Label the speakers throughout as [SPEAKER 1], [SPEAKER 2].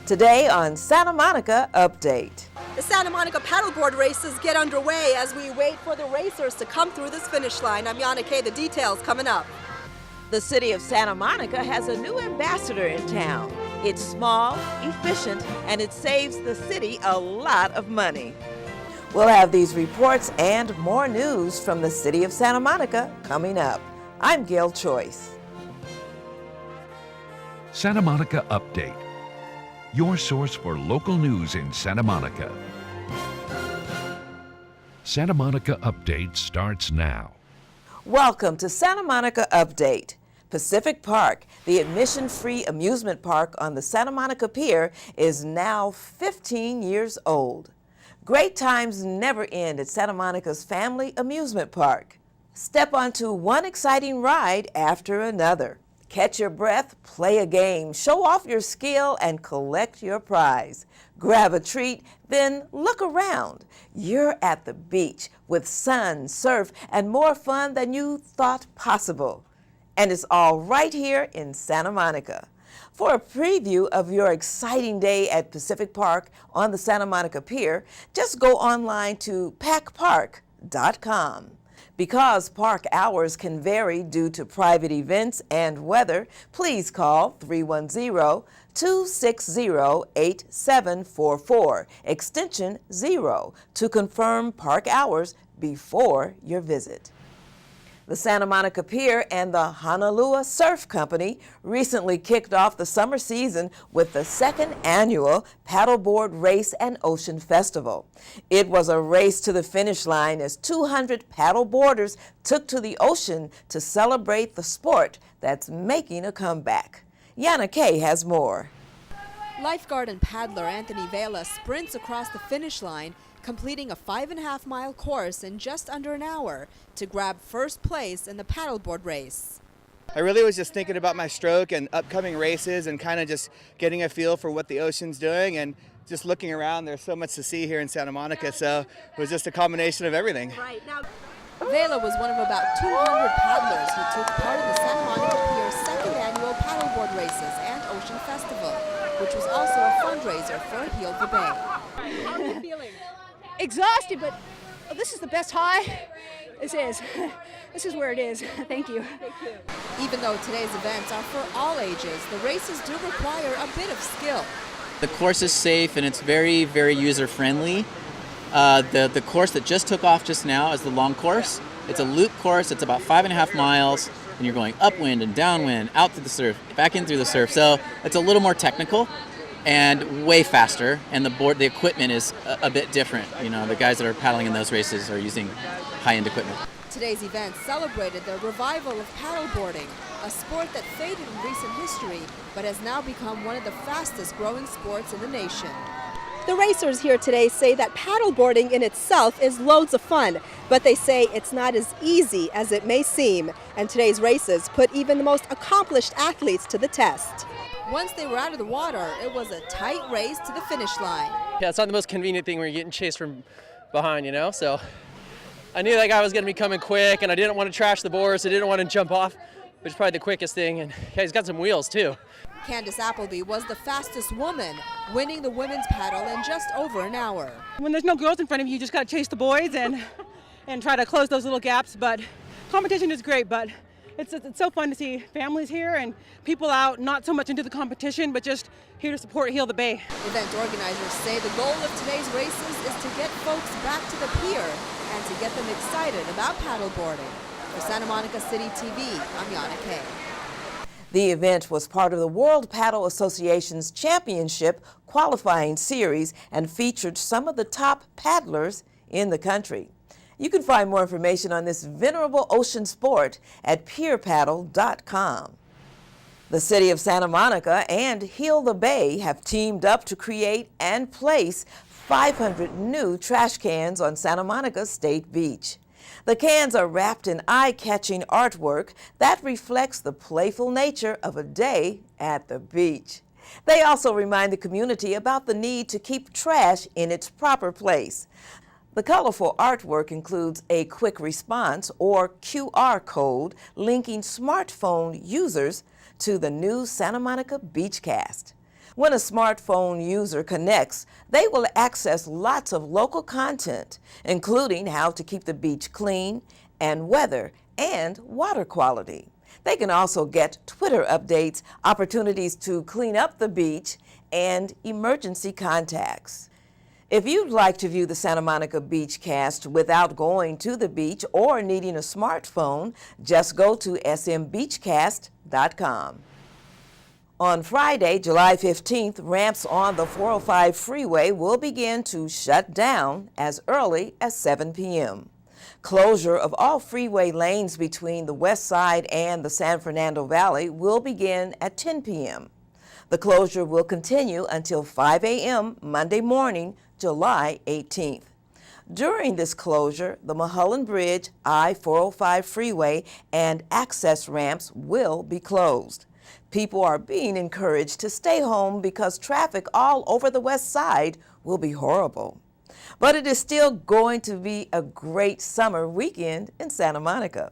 [SPEAKER 1] Today on Santa Monica Update.
[SPEAKER 2] The Santa Monica Paddleboard Races get underway as we wait for the racers to come through this finish line. I'm Yana Kay, the details coming up.
[SPEAKER 1] The city of Santa Monica has a new ambassador in town. It's small, efficient, and it saves the city a lot of money. We'll have these reports and more news from the city of Santa Monica coming up. I'm Gail Choice.
[SPEAKER 3] Santa Monica Update, your source for local news in Santa Monica. Santa Monica Update starts now.
[SPEAKER 1] Welcome to Santa Monica Update. Pacific Park, the admission-free amusement park on the Santa Monica Pier, is now 15 years old. Great times never end at Santa Monica's family amusement park. Step onto one exciting ride after another. Catch your breath, play a game, show off your skill, and collect your prize. Grab a treat, then look around. You're at the beach with sun, surf, and more fun than you thought possible. And it's all right here in Santa Monica. For a preview of your exciting day at Pacific Park on the Santa Monica Pier, just go online to pacpark.com. Because park hours can vary due to private events and weather, please call 310-260-8744, extension 0, to confirm park hours before your visit. The Santa Monica Pier and the Honolulu Surf Company recently kicked off the summer season with the second annual Paddleboard Race and Ocean Festival. It was a race to the finish line as 200 paddleboarders took to the ocean to celebrate the sport that's making a comeback. Yana Kay has more.
[SPEAKER 2] Lifeguard and paddler Anthony Vela sprints across the finish line, completing a 5.5-mile course in just under an hour to grab first place in the paddleboard race.
[SPEAKER 4] I really was just thinking about my stroke and upcoming races and kind of just getting a feel for what the ocean's doing and just looking around. There's so much to see here in Santa Monica, so it was just a combination of everything.
[SPEAKER 2] Right. Now, Vela was one of about 200 paddlers who took part in the Santa Monica Pier's second annual Paddleboard Races and Ocean Festival, which was also a fundraiser for Heal the Bay. How are you feeling?
[SPEAKER 5] Exhausted, but this is the best high. This is where it is. Thank you.
[SPEAKER 2] Thank you. Even though today's events are for all ages, the races do require a bit of skill.
[SPEAKER 6] The course is safe and it's very, very user-friendly. The course that just took off just now is the long course. It's a loop course. It's about 5.5 miles, and you're going upwind and downwind, out through the surf, back in through the surf. So it's a little more technical and way faster, and the equipment is a bit different. You know, the guys that are paddling in those races are using high-end equipment.
[SPEAKER 2] Today's event celebrated the revival of paddleboarding, a sport that faded in recent history, but has now become one of the fastest growing sports in the nation. The racers here today say that paddleboarding in itself is loads of fun, but they say it's not as easy as it may seem, and today's races put even the most accomplished athletes to the test. Once they were out of the water, it was a tight race to the finish line.
[SPEAKER 7] Yeah, it's not the most convenient thing when you're getting chased from behind, you know, so I knew that guy was going to be coming quick, and I didn't want to trash the board, so I didn't want to jump off, which is probably the quickest thing, and yeah, he's got some wheels too.
[SPEAKER 2] Candace Appleby was the fastest woman, winning the women's paddle in just over an hour.
[SPEAKER 5] When there's no girls in front of you, you just got to chase the boys and try to close those little gaps. But competition is great, but it's so fun to see families here and people out, not so much into the competition, but just here to support Heal the Bay.
[SPEAKER 2] Event organizers say the goal of today's races is to get folks back to the pier and to get them excited about paddleboarding. For Santa Monica City TV, I'm Yana Kay.
[SPEAKER 1] The event was part of the World Paddle Association's championship qualifying series and featured some of the top paddlers in the country. You can find more information on this venerable ocean sport at pierpaddle.com. The City of Santa Monica and Heal the Bay have teamed up to create and place 500 new trash cans on Santa Monica State Beach. The cans are wrapped in eye-catching artwork that reflects the playful nature of a day at the beach. They also remind the community about the need to keep trash in its proper place. The colorful artwork includes a quick response or QR code linking smartphone users to the new Santa Monica Beachcast. When a smartphone user connects, they will access lots of local content, including how to keep the beach clean, and weather and water quality. They can also get Twitter updates, opportunities to clean up the beach, and emergency contacts. If you'd like to view the Santa Monica Beach Cast without going to the beach or needing a smartphone, just go to smbeachcast.com. On Friday, July 15th, ramps on the 405 freeway will begin to shut down as early as 7 p.m. Closure of all freeway lanes between the West Side and the San Fernando Valley will begin at 10 p.m. The closure will continue until 5 a.m. Monday morning, July 18th. During this closure, the Mulholland Bridge, I-405 freeway, and access ramps will be closed. People are being encouraged to stay home because traffic all over the West Side will be horrible. But it is still going to be a great summer weekend in Santa Monica.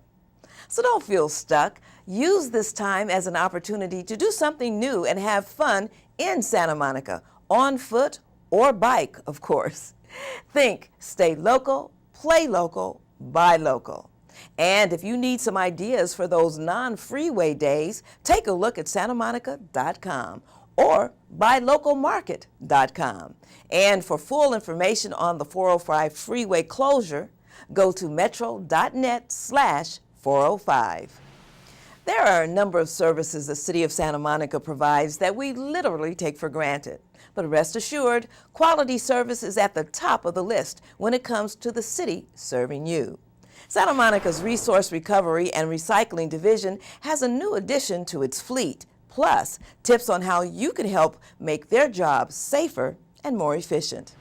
[SPEAKER 1] So don't feel stuck. Use this time as an opportunity to do something new and have fun in Santa Monica, on foot or bike, of course. Think, stay local, play local, buy local. And if you need some ideas for those non-freeway days, take a look at santamonica.com or buylocalmarket.com. And for full information on the 405 freeway closure, go to metro.net/405. There are a number of services the City of Santa Monica provides that we literally take for granted. But rest assured, quality service is at the top of the list when it comes to the city serving you. Santa Monica's Resource Recovery and Recycling Division has a new addition to its fleet, plus tips on how you can help make their jobs safer and more efficient.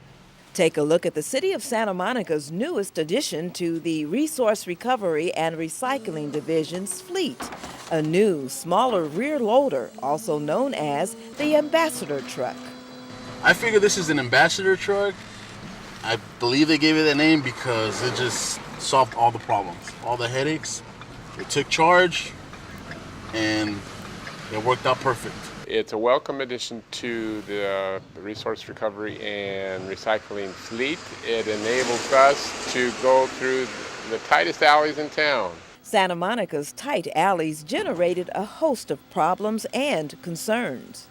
[SPEAKER 1] Take a look at the City of Santa Monica's newest addition to the Resource Recovery and Recycling Division's fleet, a new, smaller rear loader, also known as the Ambassador Truck.
[SPEAKER 8] I figure this is an ambassador truck. I believe they gave it that name because it just solved all the problems, all the headaches. It took charge and it worked out perfect.
[SPEAKER 9] It's a welcome addition to the resource recovery and recycling fleet. It enables us to go through the tightest alleys in town.
[SPEAKER 1] Santa Monica's tight alleys generated a host of problems and concerns.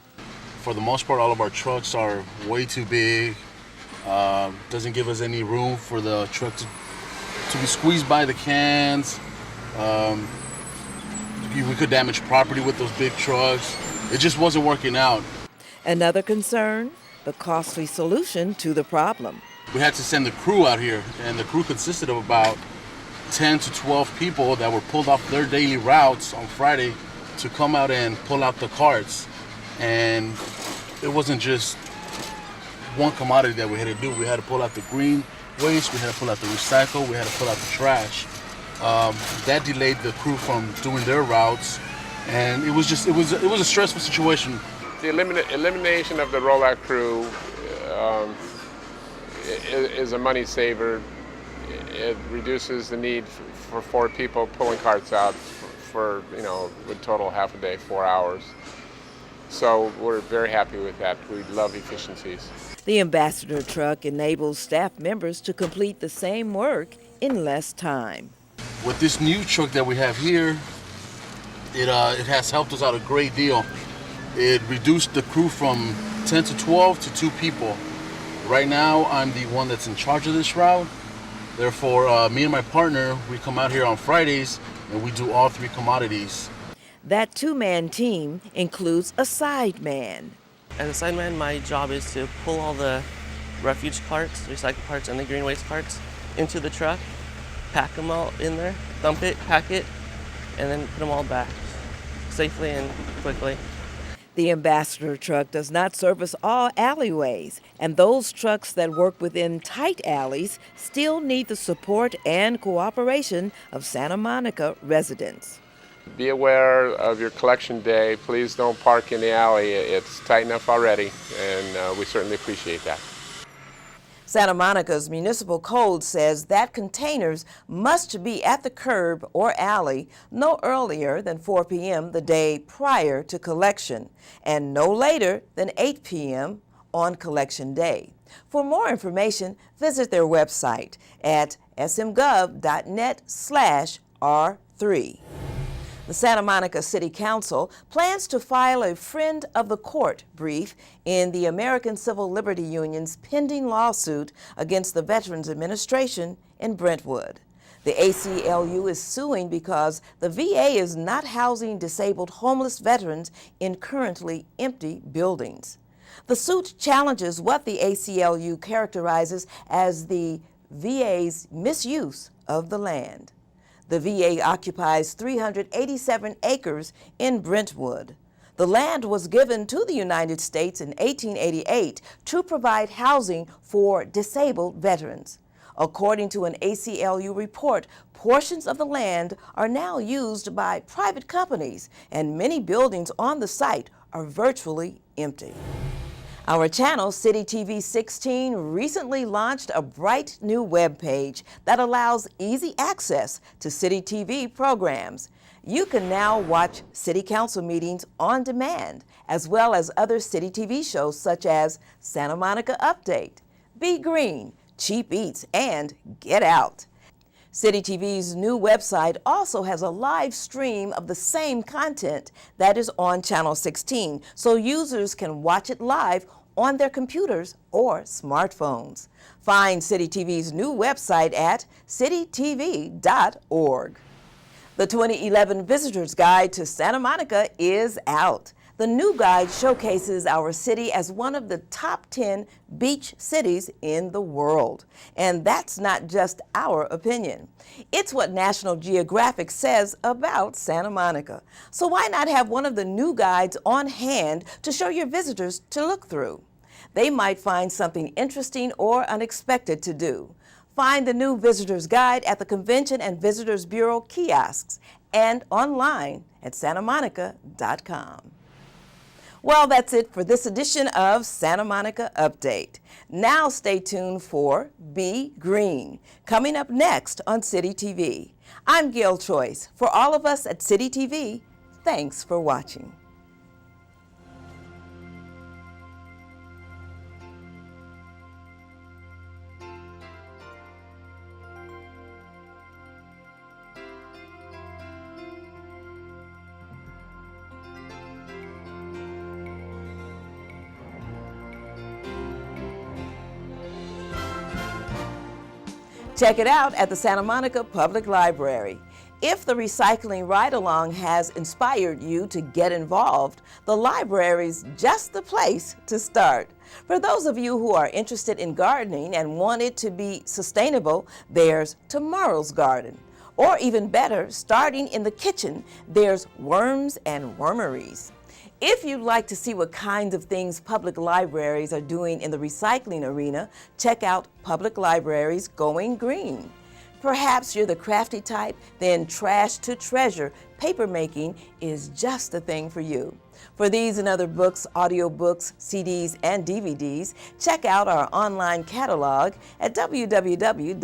[SPEAKER 8] For the most part, all of our trucks are way too big. Doesn't give us any room for the truck to be squeezed by the cans. We could damage property with those big trucks. It just wasn't working out.
[SPEAKER 1] Another concern, the costly solution to the problem.
[SPEAKER 8] We had to send the crew out here, and the crew consisted of about 10 to 12 people that were pulled off their daily routes on Friday to come out and pull out the carts. And it wasn't just one commodity that we had to do. We had to pull out the green waste, we had to pull out the recycle, we had to pull out the trash. That delayed the crew from doing their routes, and it was a stressful situation.
[SPEAKER 9] The elimination of the rollout crew is a money saver. It reduces the need for 4 people pulling carts out for would total half a day, 4 hours. So we're very happy with that. We love efficiencies.
[SPEAKER 1] The Ambassador Truck enables staff members to complete the same work in less time.
[SPEAKER 8] With this new truck that we have here, it has helped us out a great deal. It reduced the crew from 10 to 12 to 2 people. Right now, I'm the one that's in charge of this route. Therefore, me and my partner, we come out here on Fridays and we do all 3 commodities.
[SPEAKER 1] That 2-man team includes a sideman.
[SPEAKER 10] As a sideman, my job is to pull all the refuge carts, recycle carts, and the green waste carts into the truck, pack them all in there, dump it, pack it, and then put them all back safely and quickly.
[SPEAKER 1] The Ambassador Truck does not service all alleyways, and those trucks that work within tight alleys still need the support and cooperation of Santa Monica residents.
[SPEAKER 9] Be aware of your collection day. Please don't park in the alley. It's tight enough already, and we certainly appreciate that.
[SPEAKER 1] Santa Monica's municipal code says that containers must be at the curb or alley no earlier than 4 p.m. the day prior to collection and no later than 8 p.m. on collection day. For more information, visit their website at smgov.net/R3. The Santa Monica City Council plans to file a Friend of the Court brief in the American Civil Liberty Union's pending lawsuit against the Veterans Administration in Brentwood. The ACLU is suing because the VA is not housing disabled homeless veterans in currently empty buildings. The suit challenges what the ACLU characterizes as the VA's misuse of the land. The VA occupies 387 acres in Brentwood. The land was given to the United States in 1888 to provide housing for disabled veterans. According to an ACLU report, portions of the land are now used by private companies, and many buildings on the site are virtually empty. Our channel, CityTV 16, recently launched a bright new web page that allows easy access to CityTV programs. You can now watch City Council meetings on demand, as well as other CityTV shows such as Santa Monica Update, Be Green, Cheap Eats, and Get Out. CityTV's new website also has a live stream of the same content that is on Channel 16, so users can watch it live on their computers or smartphones. Find CityTV's new website at citytv.org. The 2011 Visitor's Guide to Santa Monica is out. The new guide showcases our city as one of the top 10 beach cities in the world. And that's not just our opinion. It's what National Geographic says about Santa Monica. So why not have one of the new guides on hand to show your visitors to look through? They might find something interesting or unexpected to do. Find the new Visitor's Guide at the Convention and Visitors Bureau kiosks and online at santamonica.com. Well, that's it for this edition of Santa Monica Update. Now stay tuned for Be Green, coming up next on City TV. I'm Gail Choice. For all of us at City TV, thanks for watching. Check it out at the Santa Monica Public Library. If the recycling ride-along has inspired you to get involved, the library's just the place to start. For those of you who are interested in gardening and want it to be sustainable, there's Tomorrow's Garden. Or even better, starting in the kitchen, there's Worms and Wormeries. If you'd like to see what kinds of things public libraries are doing in the recycling arena, check out Public Libraries Going Green. Perhaps you're the crafty type, then Trash to Treasure papermaking is just the thing for you. For these and other books, audiobooks, CDs, and DVDs, check out our online catalog at www.smpl.org.